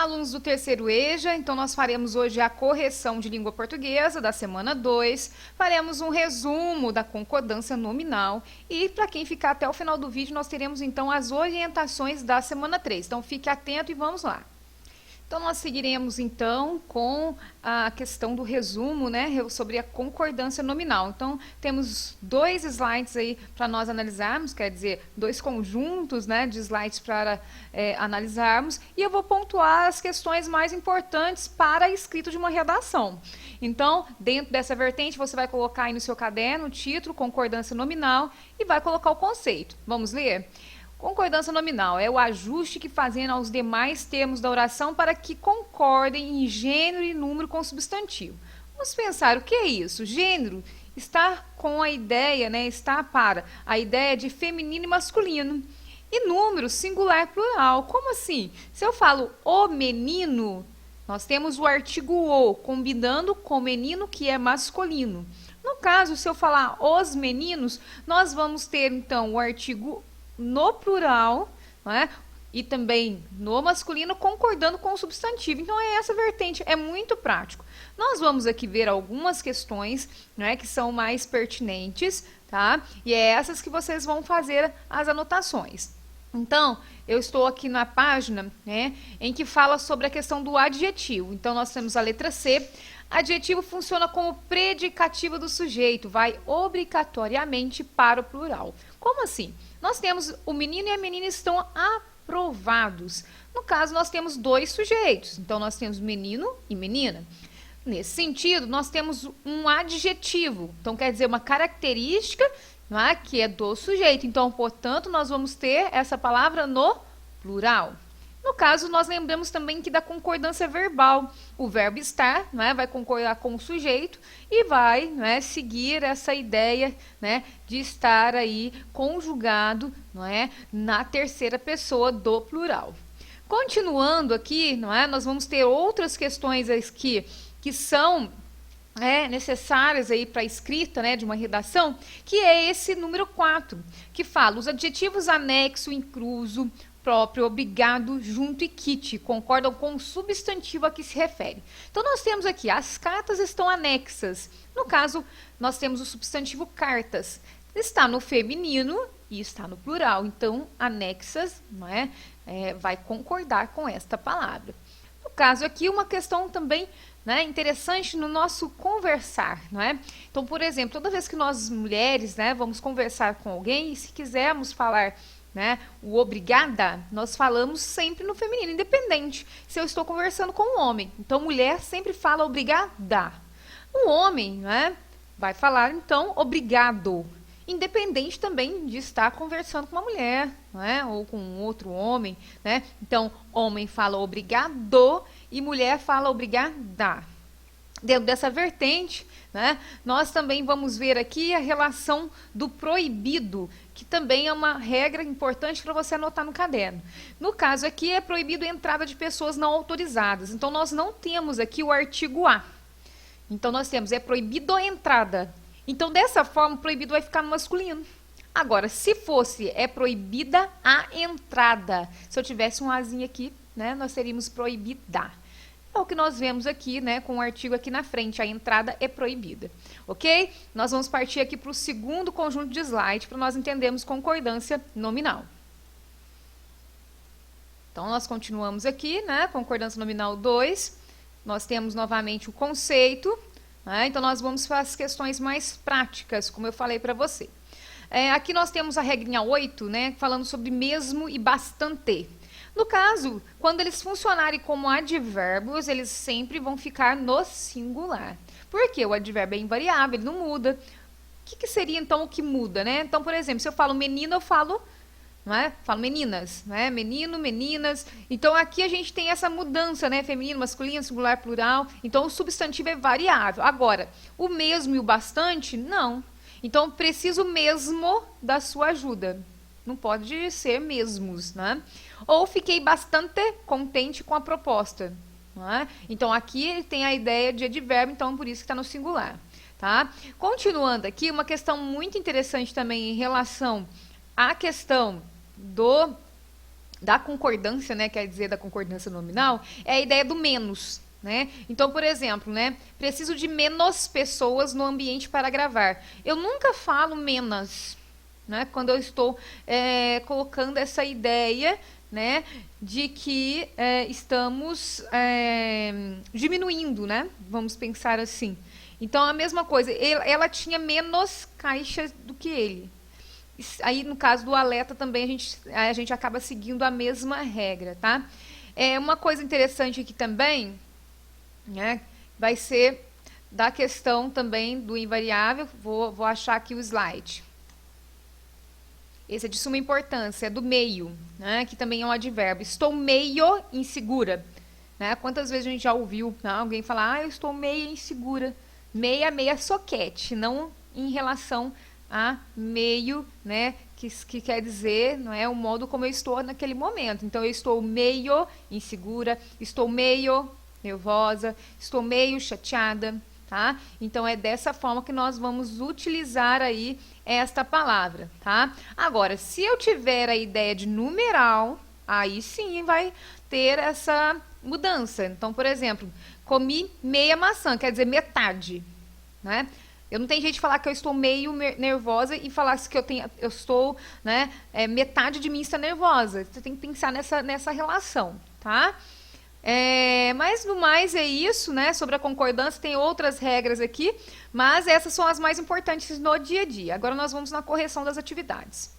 Alunos do terceiro EJA, então nós faremos hoje a correção de língua portuguesa da semana 2, faremos um resumo da concordância nominal e para quem ficar até o final do vídeo nós teremos então as orientações da semana 3. Então fique atento e vamos lá. Então, nós seguiremos, então, com a questão do resumo, né, sobre a concordância nominal. Então, temos 2 slides aí para nós analisarmos, quer dizer, 2 conjuntos, né, de slides para analisarmos, e eu vou pontuar as questões mais importantes para a escrita de uma redação. Então, dentro dessa vertente, você vai colocar aí no seu caderno o título, concordância nominal, e vai colocar o conceito. Vamos ler? Concordância nominal é o ajuste que fazem aos demais termos da oração para que concordem em gênero e número com o substantivo. Vamos pensar, o que é isso? Gênero está com a ideia, né, está para a ideia de feminino e masculino. E número, singular, plural. Como assim? Se eu falo o menino, nós temos o artigo o, combinando com menino, que é masculino. No caso, se eu falar os meninos, nós vamos ter, então, o artigo no plural, né, e também no masculino, concordando com o substantivo. Então, é essa vertente, é muito prático. Nós vamos aqui ver algumas questões, né, que são mais pertinentes, tá? E é essas que vocês vão fazer as anotações. Então, eu estou aqui na página, né, em que fala sobre a questão do adjetivo. Então, nós temos a letra C. Adjetivo funciona como predicativo do sujeito, vai obrigatoriamente para o plural. Como assim? Nós temos o menino e a menina estão aprovados. No caso, nós temos 2 sujeitos. Então, nós temos menino e menina. Nesse sentido, nós temos um adjetivo. Então, quer dizer, uma característica, não é, que é do sujeito. Então, portanto, nós vamos ter essa palavra no plural. No caso, nós lembramos também que da concordância verbal, o verbo estar, né, vai concordar com o sujeito e vai, né, seguir essa ideia, né, de estar aí conjugado, não é, na terceira pessoa do plural. Continuando aqui, não é, nós vamos ter outras questões aqui que são necessárias aí para a escrita, né, de uma redação, que é esse número 4, que fala os adjetivos anexo, incluso, próprio, obrigado, junto e kit, concordam com o substantivo a que se refere. Então, nós temos aqui, as cartas estão anexas. No caso, nós temos o substantivo cartas. Está no feminino e está no plural. Então, anexas, não é, vai concordar com esta palavra. No caso aqui, uma questão também, né, interessante no nosso conversar, não é? Então, por exemplo, toda vez que nós mulheres, né, vamos conversar com alguém, e se quisermos falar, né, o obrigada, nós falamos sempre no feminino, independente se eu estou conversando com um homem. Então, mulher sempre fala obrigada. O homem, né, vai falar, então, obrigado, independente também de estar conversando com uma mulher, né, ou com um outro homem, né? Então, homem fala obrigado e mulher fala obrigada. Dentro dessa vertente, né, nós também vamos ver aqui a relação do proibido, que também é uma regra importante para você anotar no caderno. No caso aqui, é proibido a entrada de pessoas não autorizadas. Então, nós não temos aqui o artigo A. Então, nós temos, é proibido a entrada. Então, dessa forma, o proibido vai ficar no masculino. Agora, se fosse, é proibida a entrada. Se eu tivesse um azinho aqui, né, nós teríamos proibida. É o que nós vemos aqui, né, com o artigo aqui na frente, a entrada é proibida, ok? Nós vamos partir aqui para o segundo conjunto de slide, para nós entendermos concordância nominal. Então, nós continuamos aqui, né, concordância nominal 2, nós temos novamente o conceito, né, então nós vamos para as questões mais práticas, como eu falei para você. Aqui nós temos a regrinha 8, né, falando sobre mesmo e bastante. No caso, quando eles funcionarem como advérbios, eles sempre vão ficar no singular. Por quê? O advérbio é invariável, ele não muda. O que seria, então, o que muda, né? Então, por exemplo, se eu falo menino, eu falo, não é? Falo meninas, né? Menino, meninas. Então, aqui a gente tem essa mudança, né? Feminino, masculino, singular, plural. Então, o substantivo é variável. Agora, o mesmo e o bastante, não. Então, preciso mesmo da sua ajuda. Não pode ser mesmos, né? Ou fiquei bastante contente com a proposta. Não é? Então, aqui ele tem a ideia de advérbio, então por isso que está no singular. Tá? Continuando aqui, uma questão muito interessante também em relação à questão da concordância, né, quer dizer, da concordância nominal, é a ideia do menos, né? Então, por exemplo, né, preciso de menos pessoas no ambiente para gravar. Eu nunca falo menos, né, quando eu estou colocando essa ideia, né, de que estamos diminuindo, né? Vamos pensar assim. Então, a mesma coisa, ela tinha menos caixas do que ele. Aí, no caso do alerta, também a gente acaba seguindo a mesma regra, tá? Uma coisa interessante aqui também, né, vai ser da questão também do invariável. Vou achar aqui o slide. Esse é de suma importância, é do meio, né, que também é um advérbio. Estou meio insegura. Né? Quantas vezes a gente já ouviu, né, alguém falar, eu estou meio insegura. Meia soquete, não em relação a meio, né, que quer dizer, não é, o modo como eu estou naquele momento. Então, eu estou meio insegura, estou meio nervosa, estou meio chateada, tá? Então, é dessa forma que nós vamos utilizar aí esta palavra, tá? Agora, se eu tiver a ideia de numeral, aí sim vai ter essa mudança. Então, por exemplo, comi meia maçã, quer dizer metade, né? Eu não tenho jeito de falar que eu estou meio nervosa e falar que eu estou, né, metade de mim está nervosa. Você tem que pensar nessa relação, tá? Mas no mais é isso, né? Sobre a concordância, tem outras regras aqui, mas essas são as mais importantes no dia a dia. Agora nós vamos na correção das atividades.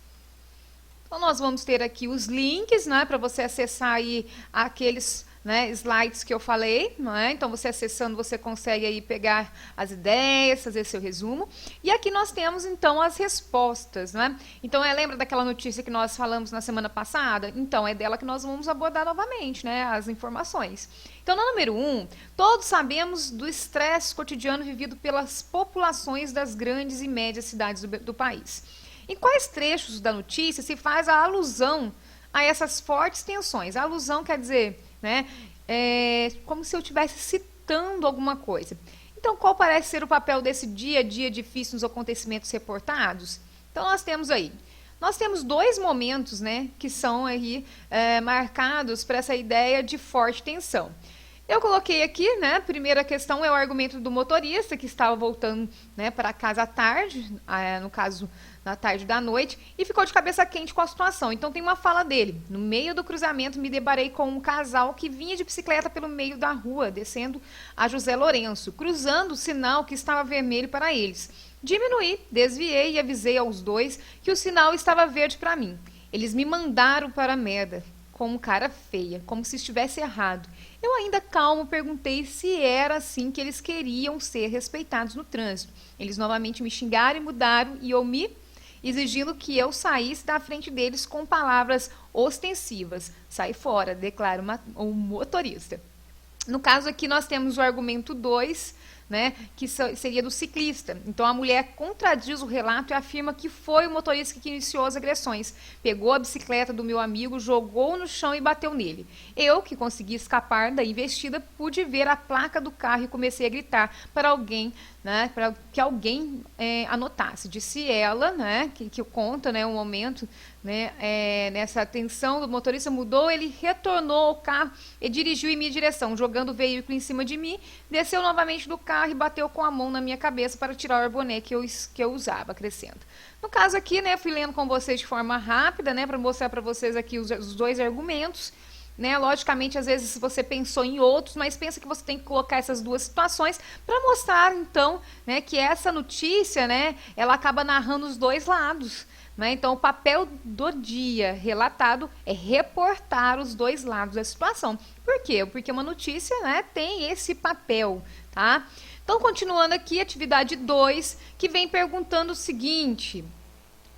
Então, nós vamos ter aqui os links, né, para você acessar aí aqueles, né, slides que eu falei, não é? Então, você acessando, você consegue aí pegar as ideias, fazer seu resumo. E aqui nós temos, então, as respostas, né? Então, lembra daquela notícia que nós falamos na semana passada? Então, é dela que nós vamos abordar novamente, né, as informações. Então, no número 1, todos sabemos do estresse cotidiano vivido pelas populações das grandes e médias cidades do país. Em quais trechos da notícia se faz a alusão a essas fortes tensões? A alusão quer dizer, né, como se eu estivesse citando alguma coisa. Então, qual parece ser o papel desse dia a dia difícil nos acontecimentos reportados? Então, nós temos dois momentos, né, que são aí marcados para essa ideia de forte tensão. Eu coloquei aqui, né, a primeira questão é o argumento do motorista que estava voltando, né, para casa à tarde, no caso, na tarde da noite, e ficou de cabeça quente com a situação. Então, tem uma fala dele. No meio do cruzamento, me deparei com um casal que vinha de bicicleta pelo meio da rua, descendo a José Lourenço, cruzando o sinal que estava vermelho para eles. Diminuí, desviei e avisei aos dois que o sinal estava verde para mim. Eles me mandaram para a merda, com cara feia, como se estivesse errado. Eu ainda calmo perguntei se era assim que eles queriam ser respeitados no trânsito. Eles novamente me xingaram e mudaram e eu me exigindo que eu saísse da frente deles com palavras ostensivas. Sai fora, declara o motorista. No caso aqui nós temos o argumento 2, né, que seria do ciclista. Então, a mulher contradiz o relato e afirma que foi o motorista que iniciou as agressões. Pegou a bicicleta do meu amigo, jogou no chão e bateu nele. Eu, que consegui escapar da investida, pude ver a placa do carro e comecei a gritar para alguém, né, para que alguém anotasse. Disse ela, né, que conta, né, um momento, né, nessa atenção do motorista mudou, ele retornou ao carro e dirigiu em minha direção, jogando o veículo em cima de mim, desceu novamente do carro e bateu com a mão na minha cabeça para tirar o boné que eu usava, crescendo. No caso aqui, né, fui lendo com vocês de forma rápida, né, para mostrar para vocês aqui os dois argumentos, né, logicamente, às vezes você pensou em outros, mas pensa que você tem que colocar essas duas situações para mostrar, então, né, que essa notícia, né, ela acaba narrando os dois lados. Né? Então, o papel do dia relatado é reportar os dois lados da situação. Por quê? Porque uma notícia, né, tem esse papel, tá? Então, continuando aqui, atividade 2, que vem perguntando o seguinte: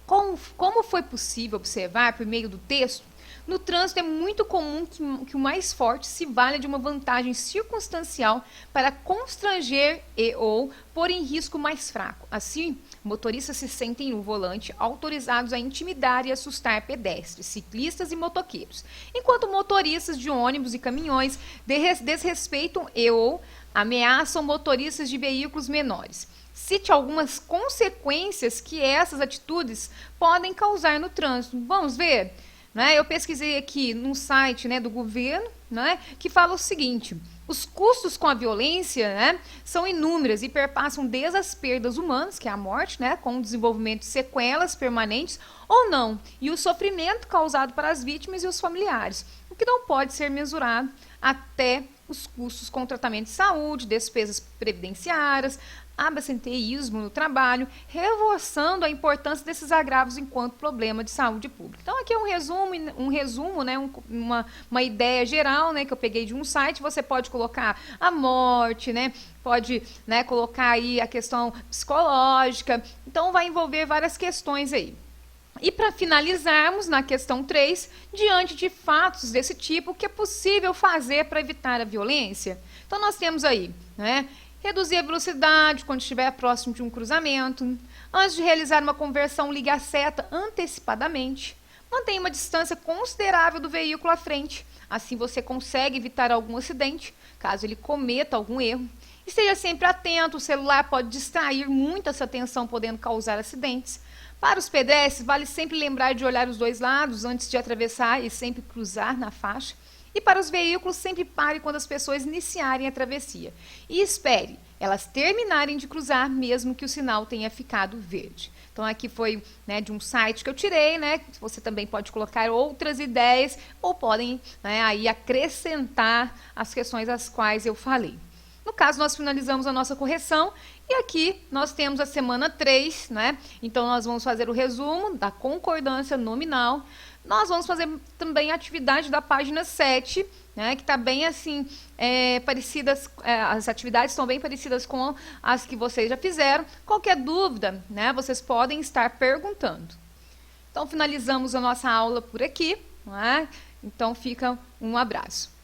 como foi possível observar, por meio do texto, no trânsito é muito comum que o mais forte se valha de uma vantagem circunstancial para constranger ou pôr em risco o mais fraco. Assim, motoristas se sentem no volante autorizados a intimidar e assustar pedestres, ciclistas e motoqueiros, enquanto motoristas de ônibus e caminhões desrespeitam ou ameaçam motoristas de veículos menores. Cite algumas consequências que essas atitudes podem causar no trânsito. Vamos ver? né, eu pesquisei aqui num site, né, do governo, né, que fala o seguinte: os custos com a violência, né, são inúmeros e perpassam desde as perdas humanas, que é a morte, né, com o desenvolvimento de sequelas permanentes ou não, e o sofrimento causado para as vítimas e os familiares, o que não pode ser mesurado, até os custos com tratamento de saúde, despesas previdenciárias, absenteísmo no trabalho, reforçando a importância desses agravos enquanto problema de saúde pública. Então, aqui é um resumo, né, uma ideia geral, né, que eu peguei de um site. Você pode colocar a morte, né, pode, né, colocar aí a questão psicológica. Então, vai envolver várias questões aí. E para finalizarmos, na questão 3, diante de fatos desse tipo, o que é possível fazer para evitar a violência? Então, nós temos aí, né, reduzir a velocidade quando estiver próximo de um cruzamento. Antes de realizar uma conversão, ligue a seta antecipadamente. Mantenha uma distância considerável do veículo à frente. Assim você consegue evitar algum acidente, caso ele cometa algum erro. Esteja sempre atento, o celular pode distrair muito essa atenção, podendo causar acidentes. Para os pedestres, vale sempre lembrar de olhar os dois lados antes de atravessar e sempre cruzar na faixa. E para os veículos, sempre pare quando as pessoas iniciarem a travessia. E espere elas terminarem de cruzar, mesmo que o sinal tenha ficado verde. Então, aqui foi, né, de um site que eu tirei, né? Você também pode colocar outras ideias ou podem, né, aí acrescentar as questões às quais eu falei. No caso, nós finalizamos a nossa correção e aqui nós temos a semana 3, né? Então, nós vamos fazer o resumo da concordância nominal. Nós vamos fazer também a atividade da página 7, né, que está bem assim, parecidas, as atividades estão bem parecidas com as que vocês já fizeram. Qualquer dúvida, né, vocês podem estar perguntando. Então, finalizamos a nossa aula por aqui, né? Então, fica um abraço.